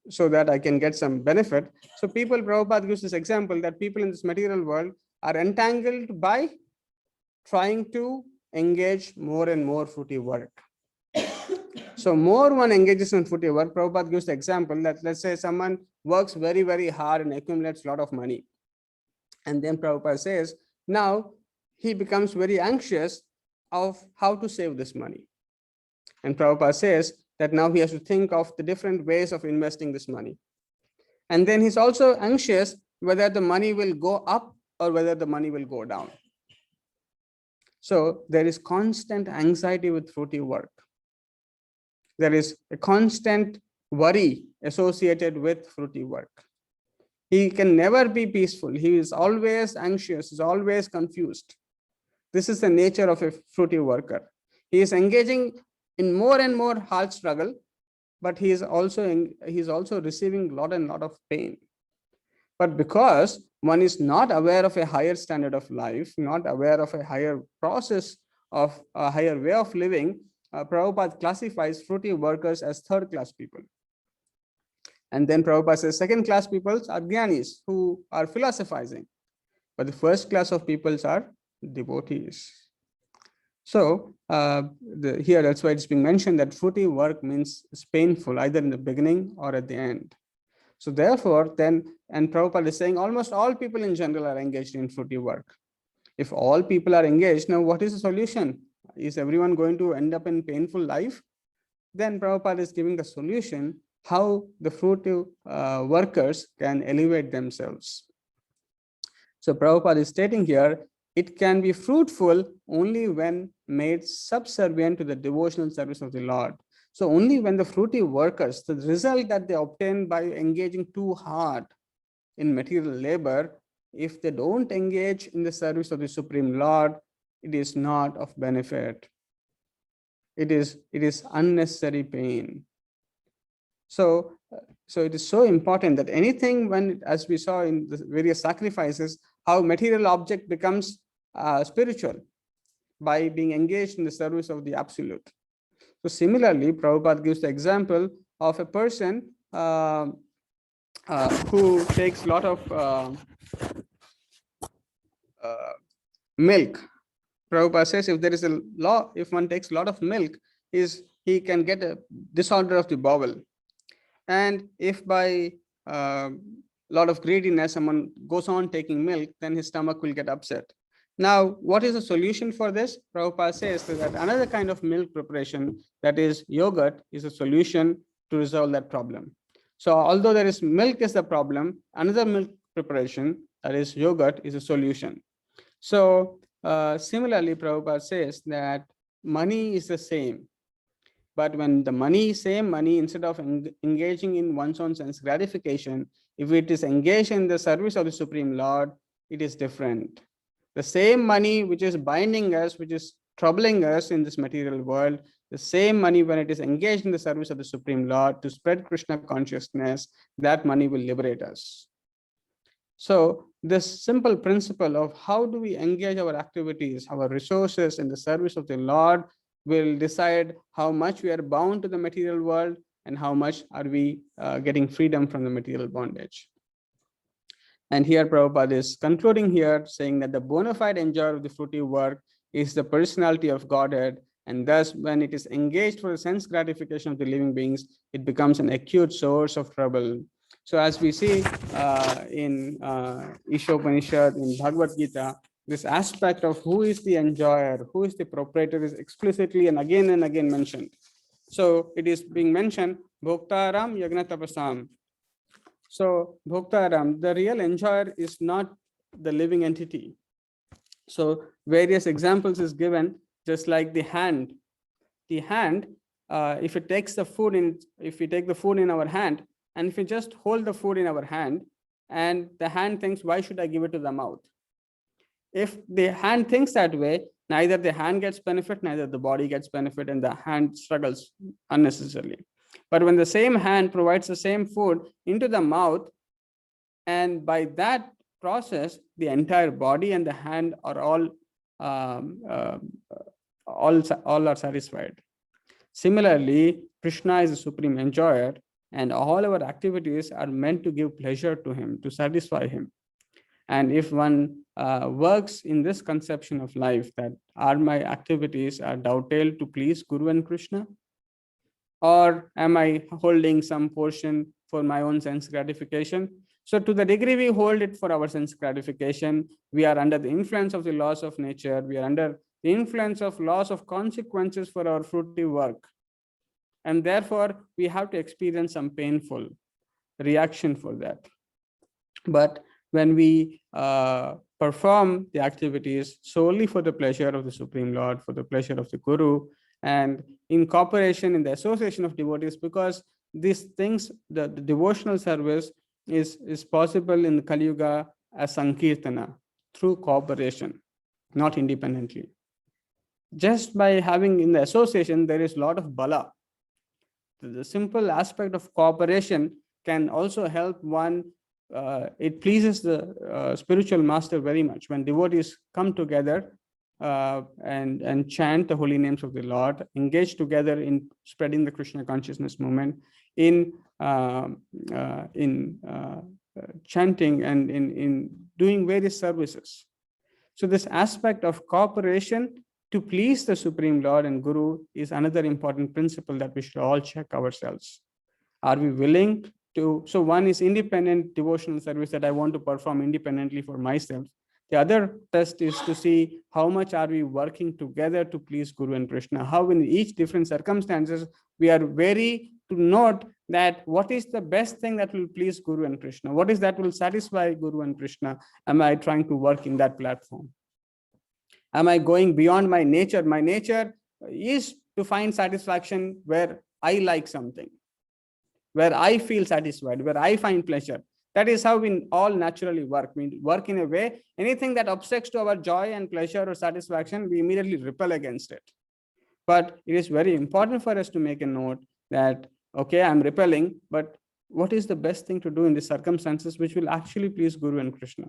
so that I can get some benefit? So Prabhupada gives this example that people in this material world are entangled by trying to engage more and more fruitive work. So more one engages in fruitive work, Prabhupada gives the example that let's say someone works very, very hard and accumulates a lot of money. And then Prabhupada says, now he becomes very anxious of how to save this money. And Prabhupada says that now he has to think of the different ways of investing this money. And then he's also anxious whether the money will go up or whether the money will go down. So there is constant anxiety with fruitive work. There is a constant worry associated with fruitive work. He can never be peaceful. He is always anxious, is always confused. This is the nature of a fruitive worker. He is engaging in more and more hard struggle, but he is also receiving lot of pain. But because one is not aware of a higher standard of life, not aware of a higher process of a higher way of living, Prabhupada classifies fruitive workers as third-class people. And then Prabhupada says second-class people are jnanis who are philosophizing, but the first class of peoples are devotees. So here that's why it's being mentioned that fruitive work means it's painful either in the beginning or at the end. So therefore, then, and Prabhupada is saying almost all people in general are engaged in fruitive work. If all people are engaged, now what is the solution? Is everyone going to end up in painful life? Then Prabhupada is giving the solution how the fruitive workers can elevate themselves. So Prabhupada is stating here, it can be fruitful only when made subservient to the devotional service of the Lord. So only when the fruitive workers, the result that they obtain by engaging too hard in material labor, if they don't engage in the service of the Supreme Lord, it is not of benefit. It is unnecessary pain. So it is so important that anything when, as we saw in the various sacrifices, how material object becomes spiritual by being engaged in the service of the Absolute. So similarly, Prabhupada gives the example of a person who takes a lot of milk. Prabhupada says if there is a law, if one takes a lot of milk, he can get a disorder of the bowel. And if by a lot of greediness someone goes on taking milk, then his stomach will get upset. Now, what is the solution for this? Prabhupada says that another kind of milk preparation, that is yogurt, is a solution to resolve that problem. So although there is milk is the problem, another milk preparation, that is yogurt, is a solution. So similarly, Prabhupada says that money is the same. But when the money is same money, instead of engaging in one's own sense gratification, if it is engaged in the service of the Supreme Lord, it is different. The same money which is binding us, which is troubling us in this material world, the same money when it is engaged in the service of the Supreme Lord to spread Krishna consciousness, that money will liberate us. So this simple principle of how do we engage our activities, our resources in the service of the Lord will decide how much we are bound to the material world and how much are we getting freedom from the material bondage. And here Prabhupada is concluding here saying that the bona fide enjoyer of the fruitive work is the personality of Godhead, and thus when it is engaged for the sense gratification of the living beings, it becomes an acute source of trouble. So as we see in Ishopanishad, in Bhagavad Gita, this aspect of who is the enjoyer, who is the proprietor is explicitly and again mentioned. So it is being mentioned, Bhoktaram Yagna Tapasam. So Bhoktaram, the real enjoyer is not the living entity. So various examples is given, just like the hand. The hand, if it takes the food in, if we take the food in our hand, and if we just hold the food in our hand, and the hand thinks, why should I give it to the mouth? If the hand thinks that way, neither the hand gets benefit, neither the body gets benefit, and the hand struggles unnecessarily. But when the same hand provides the same food into the mouth, and by that process, the entire body and the hand are all are satisfied. Similarly, Krishna is the supreme enjoyer, and all our activities are meant to give pleasure to him, to satisfy him. And if one works in this conception of life, that are my activities are dovetailed to please Guru and Krishna, or am I holding some portion for my own sense gratification? So to the degree we hold it for our sense gratification, we are under the influence of the laws of nature, we are under the influence of laws of consequences for our fruitive work. And therefore, we have to experience some painful reaction for that. But when we perform the activities solely for the pleasure of the Supreme Lord, for the pleasure of the Guru, and in cooperation, in the association of devotees, because these things, the devotional service is possible in the Kali Yuga as Sankirtana, through cooperation, not independently. Just by having in the association, there is a lot of bala. The simple aspect of cooperation can also help one. It pleases the spiritual master very much when devotees come together and chant the holy names of the Lord, engage together in spreading the Krishna consciousness movement, in chanting and in doing various services. So this aspect of cooperation to please the Supreme Lord and Guru is another important principle that we should all check ourselves. Are we willing to? So one is independent devotional service that I want to perform independently for myself. The other test is to see how much are we working together to please Guru and Krishna. How in each different circumstances we are very to note that what is the best thing that will please Guru and Krishna. What is that will satisfy Guru and Krishna? Am I trying to work in that platform? Am I going beyond my nature? My nature is to find satisfaction where I like something, where I feel satisfied, where I find pleasure. That is how we all naturally work. We work in a way, anything that obstructs to our joy and pleasure or satisfaction, we immediately repel against it. But it is very important for us to make a note that, okay, I'm repelling, but what is the best thing to do in these circumstances which will actually please Guru and Krishna?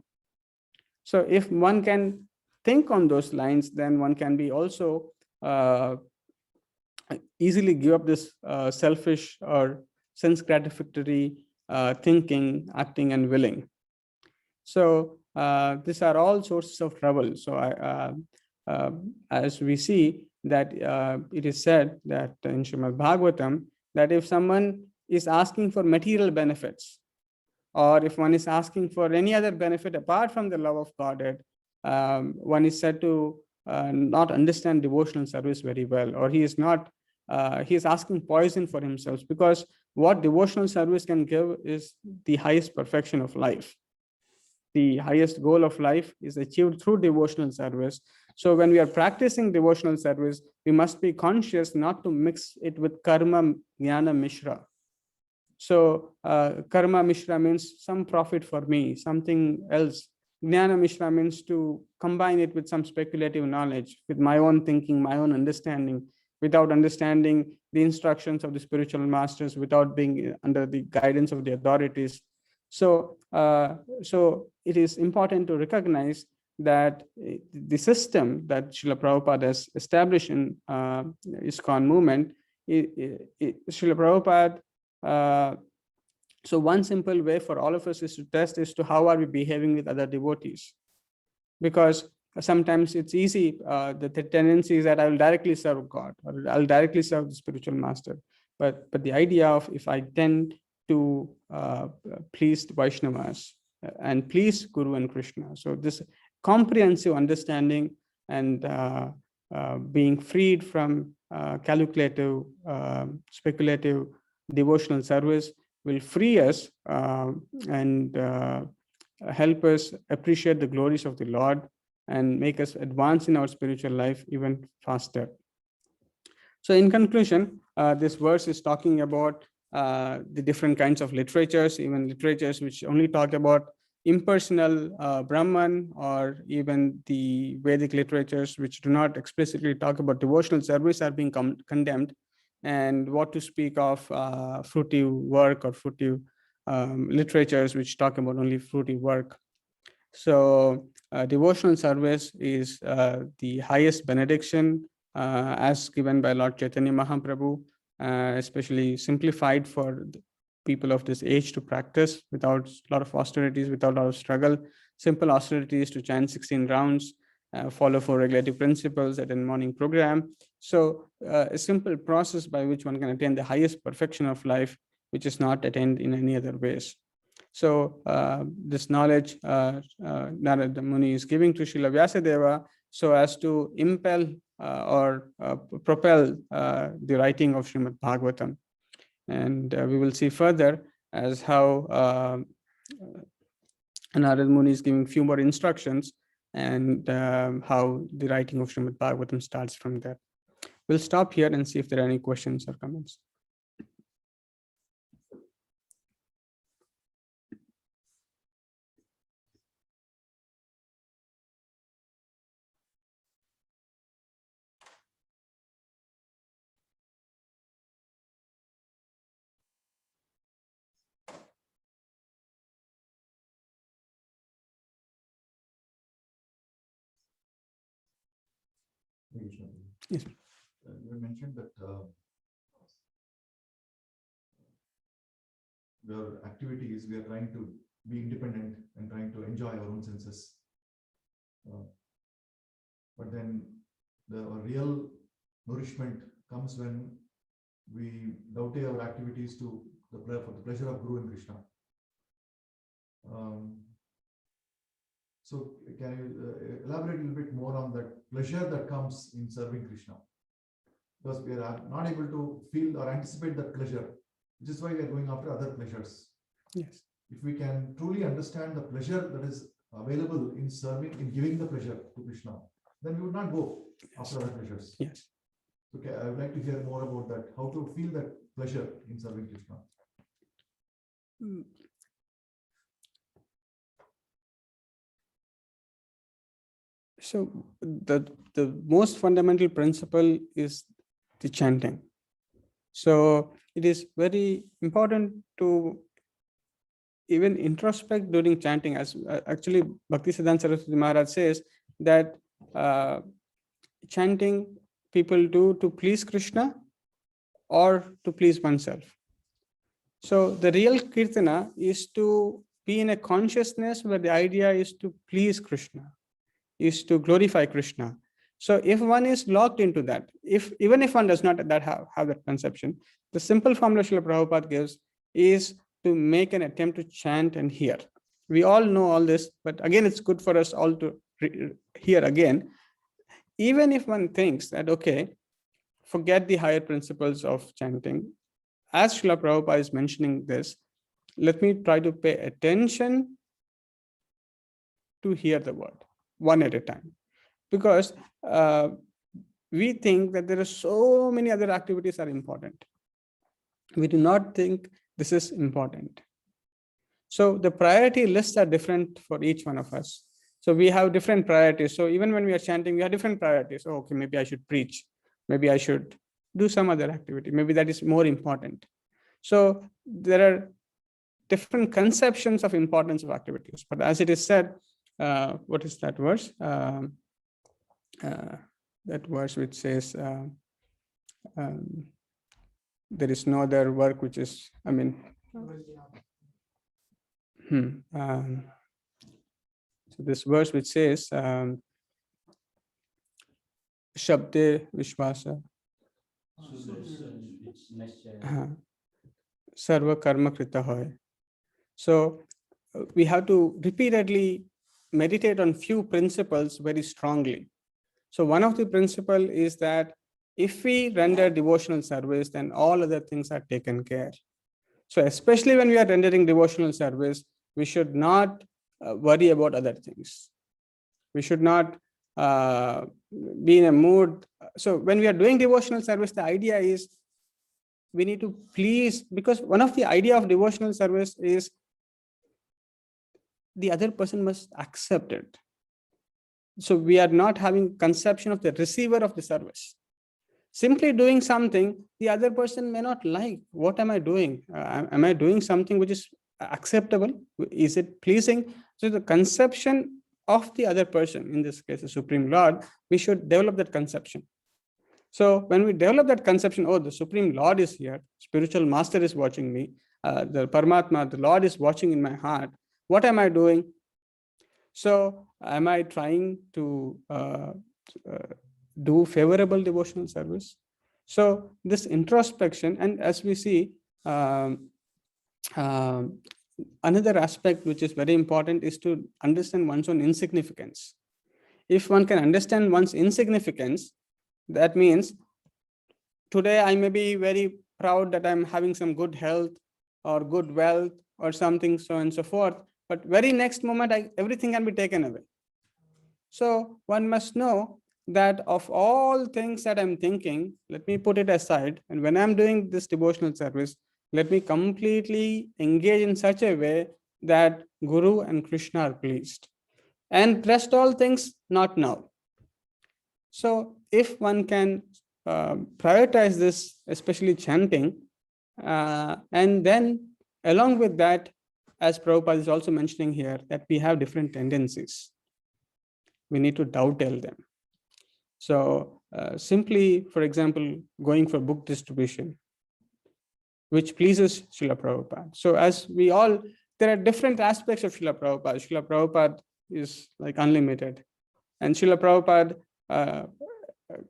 So if one can think on those lines, then one can be also easily give up this selfish or sense gratificatory thinking, acting, and willing. So these are all sources of trouble. So as we see that it is said that in Srimad Bhagavatam, that if someone is asking for material benefits, or if one is asking for any other benefit apart from the love of Godhead, one is said to not understand devotional service very well, or he is not, he is asking poison for himself, because what devotional service can give is the highest perfection of life. The highest goal of life is achieved through devotional service. So when we are practicing devotional service, we must be conscious not to mix it with karma, jnana, mishra. So karma mishra means some profit for me, something else. Jnana mishra means to combine it with some speculative knowledge, with my own thinking, my own understanding, without understanding the instructions of the spiritual masters, without being under the guidance of the authorities. So, so it is important to recognize that the system that Srila Prabhupada has established in ISKCON movement, Srila Prabhupada, so one simple way for all of us is to test is to how are we behaving with other devotees, because sometimes it's easy, the tendency is that I will directly serve God, or I'll directly serve the spiritual master, but the idea of if I tend to please the Vaishnavas and please Guru and Krishna, so this comprehensive understanding and being freed from calculative, speculative devotional service will free us and help us appreciate the glories of the Lord and make us advance in our spiritual life even faster. So in conclusion, this verse is talking about the different kinds of literatures, even literatures which only talk about impersonal Brahman, or even the Vedic literatures which do not explicitly talk about devotional service are being condemned, and what to speak of fruitive work or fruitive literatures which talk about only fruitive work. So devotional service is the highest benediction as given by Lord Chaitanya Mahaprabhu, especially simplified for the people of this age to practice without a lot of austerities, without a lot of struggle. Simple austerities to chant 16 rounds, follow 4 regulative principles at a morning program. So a simple process by which one can attain the highest perfection of life, which is not attained in any other ways. So this knowledge Narada Muni is giving to Srila Vyasadeva so as to impel or propel the writing of Srimad Bhagavatam. And we will see further as how And Narad Muni is giving few more instructions and how the writing of Srimad Bhagavatam starts from there. We'll stop here and see if there are any questions or comments. Yes. You mentioned that your activities, we are trying to be independent and trying to enjoy our own senses. But then the real nourishment comes when we devote our activities to for the pleasure of Guru and Krishna. So can you elaborate a little bit more on that pleasure that comes in serving Krishna? Because we are not able to feel or anticipate that pleasure, which is why we are going after other pleasures. Yes. If we can truly understand the pleasure that is available in serving, in giving the pleasure to Krishna, then we would not go after other pleasures. Yes. Okay, I would like to hear more about that, how to feel that pleasure in serving Krishna. So the most fundamental principle is the chanting. So it is very important to even introspect during chanting, as actually Bhaktisiddhanta Saraswati Maharaj says that chanting people do to please Krishna or to please oneself. So the real kirtana is to be in a consciousness where the idea is to please Krishna, is to glorify Krishna. So if one is locked into that, even if one does not have that conception, the simple formula Srila Prabhupada gives is to make an attempt to chant and hear. We all know all this, but again, it's good for us all to hear again. Even if one thinks that, okay, forget the higher principles of chanting, as Srila Prabhupada is mentioning this, let me try to pay attention to hear the word one at a time. Because we think that there are so many other activities are important. We do not think this is important. So the priority lists are different for each one of us. So we have different priorities. So even when we are chanting, we have different priorities. Oh, okay, maybe I should preach. Maybe I should do some other activity. Maybe that is more important. So there are different conceptions of importance of activities. But as it is said, what is that verse? That verse which says, there is no other work which is, so this verse which says, Shabde Vishwasa, Sarva Karma Krita Hoy. So we have to repeatedly meditate on few principles very strongly. So one of the principle is that if we render devotional service, then all other things are taken care. So especially when we are rendering devotional service, we should not worry about other things. We should not be in a mood. So when we are doing devotional service, the idea is we need to please, because one of the idea of devotional service is the other person must accept it. So we are not having conception of the receiver of the service. Simply doing something, the other person may not like. What am I doing? Am I doing something which is acceptable? Is it pleasing? So the conception of the other person, in this case, the Supreme Lord, we should develop that conception. So when we develop that conception, oh, the Supreme Lord is here, spiritual master is watching me, the Paramatma, the Lord is watching in my heart. What am I doing? So am I trying to do favorable devotional service? So this introspection, and as we see, another aspect which is very important is to understand one's own insignificance. If one can understand one's insignificance, that means today I may be very proud that I'm having some good health or good wealth or something, so on and so forth. but very next moment, everything can be taken away. So one must know that of all things that I'm thinking, let me put it aside. And when I'm doing this devotional service, let me completely engage in such a way that Guru and Krishna are pleased. And rest all things, not now. So if one can prioritize this, especially chanting, and then along with that, as Prabhupada is also mentioning here, that we have different tendencies. We need to dovetail them. So simply, for example, going for book distribution, which pleases Srila Prabhupada. So as we all, there are different aspects of Srila Prabhupada. Srila Prabhupada is like unlimited. And Srila Prabhupada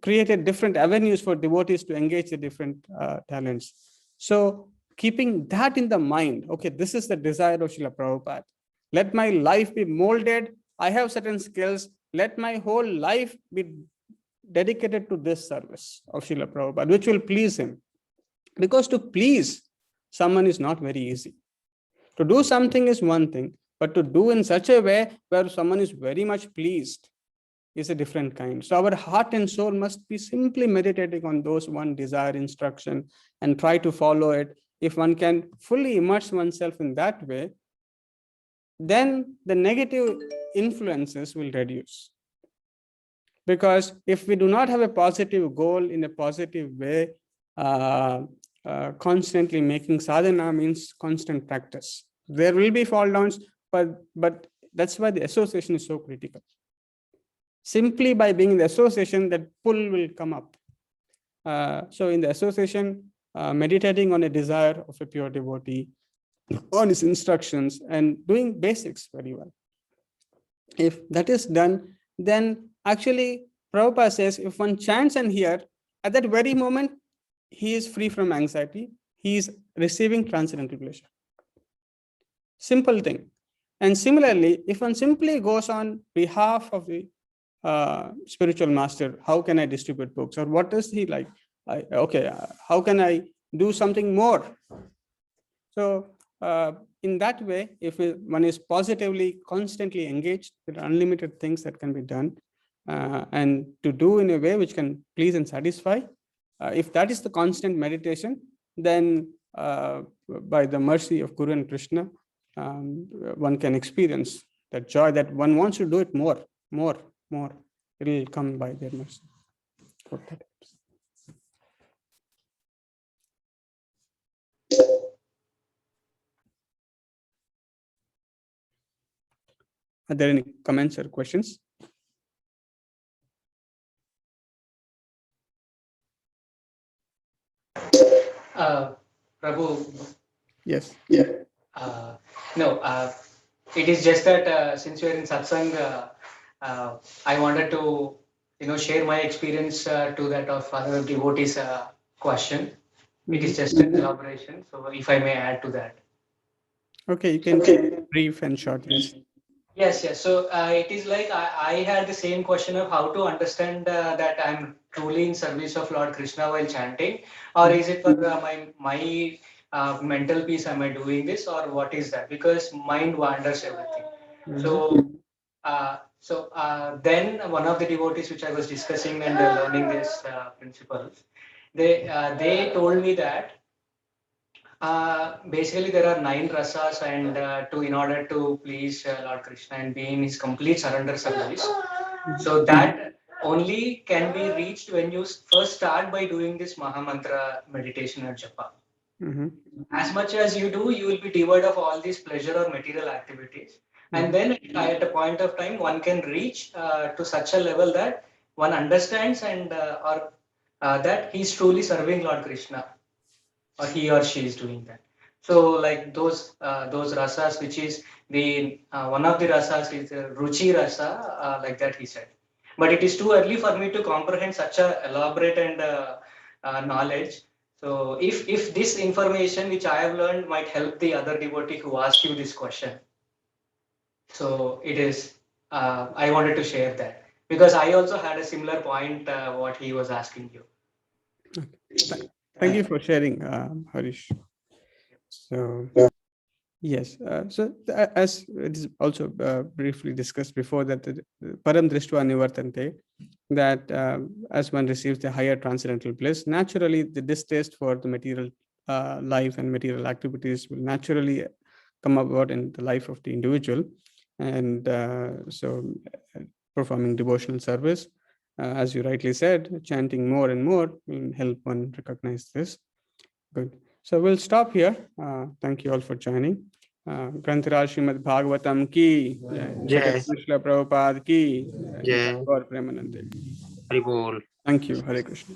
created different avenues for devotees to engage the different talents. So keeping that in the mind, okay, this is the desire of Srila Prabhupada. Let my life be molded. I have certain skills. Let my whole life be dedicated to this service of Srila Prabhupada, which will please him. Because to please someone is not very easy. To do something is one thing, but to do in such a way where someone is very much pleased is a different kind. So our heart and soul must be simply meditating on those one desire instruction and try to follow it. If one can fully immerse oneself in that way, then the negative influences will reduce. Because if we do not have a positive goal in a positive way, constantly making sadhana means constant practice. There will be fall downs, but that's why the association is so critical. Simply by being in the association, that pull will come up. So in the association, meditating on a desire of a pure devotee, on his instructions, and doing basics very well. If that is done, then actually Prabhupada says, if one chants and hear, at that very moment, he is free from anxiety. He is receiving transcendental pleasure. Simple thing. And similarly, if one simply goes on behalf of the spiritual master, how can I distribute books, or what is he like? How can I do something more? So in that way, if one is positively, constantly engaged, there are unlimited things that can be done, and to do in a way which can please and satisfy. If that is the constant meditation, then by the mercy of Guru and Krishna, one can experience that joy that one wants to do it more. It will come by their mercy. Are there any comments or questions? Prabhu, Yes. no, it is just that since we are in satsang, I wanted to, share my experience to that of other devotees' question. It is just an elaboration. So if I may add to that. Okay, you can keep brief and short. Yes. Yes. So it is like I had the same question of how to understand that I'm truly in service of Lord Krishna while chanting, or is it for my mental peace? Am I doing this, or what is that? Because mind wanders everything. So then one of the devotees which I was discussing and learning this principles, they told me that basically there are 9 rasas, and in order to please Lord Krishna and be in his complete surrender service, so that only can be reached when you first start by doing this Mahamantra meditation or japa. As much as you do, you will be devoid of all these pleasure or material activities. And then at a point of time, one can reach to such a level that one understands and or that he's truly serving Lord Krishna, or he or she is doing that. So like those rasas, which is the one of the rasas is ruchi rasa, like that he said. But it is too early for me to comprehend such a elaborate and knowledge. So if this information which I have learned might help the other devotee who asked you this question, so it is. I wanted to share that because I also had a similar point what he was asking you. Thank you for sharing, Harish. So Yes. As it is also briefly discussed before, that the param drishtva nivartante, that as one receives the higher transcendental bliss, naturally the distaste for the material life and material activities will naturally come about in the life of the individual. And performing devotional service, as you rightly said, chanting more and more will help one recognize this. Good. So we'll stop here. Thank you all for joining. Granthiraj Srimad Bhagavatam ki Jai. Krishna Prabhupada ki Jai. Gaur Premanande. Hari Bol. Thank you. Hare Krishna.